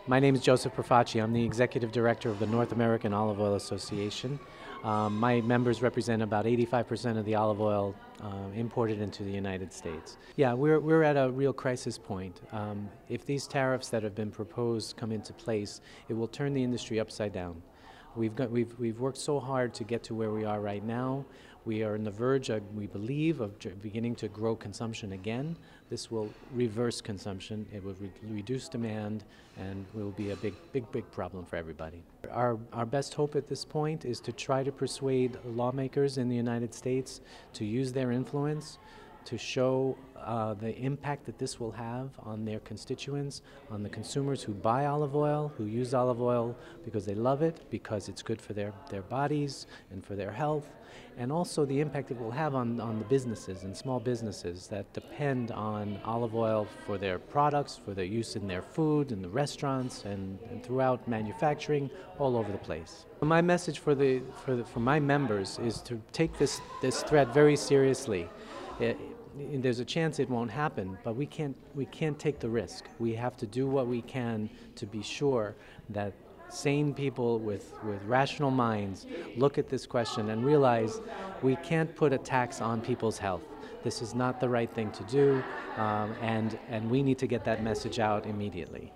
My name is Joseph Profaci. I'm the Executive Director of the North American Olive Oil Association. My members represent about 85% of the olive oil imported into the United States. Yeah, we're at a real crisis point. If these tariffs that have been proposed come into place, it will turn the industry upside down. We've worked so hard to get to where we are right now. We are on the verge, we believe, of beginning to grow consumption again. This will reverse consumption. It will reduce demand, and will be a big problem for everybody. Our best hope at this point is to try to persuade lawmakers in the United States to use their influence to show the impact that this will have on their constituents, on the consumers who buy olive oil, who use olive oil because they love it, because it's good for their bodies and for their health, and also the impact it will have on the businesses and small businesses that depend on olive oil for their products, for their use in their food, in the restaurants, and throughout manufacturing all over the place. My message for my members is to take this threat very seriously. There's a chance it won't happen, but we can't take the risk. We have to do what we can to be sure that sane people with rational minds look at this question and realize we can't put a tax on people's health. This is not the right thing to do, and we need to get that message out immediately.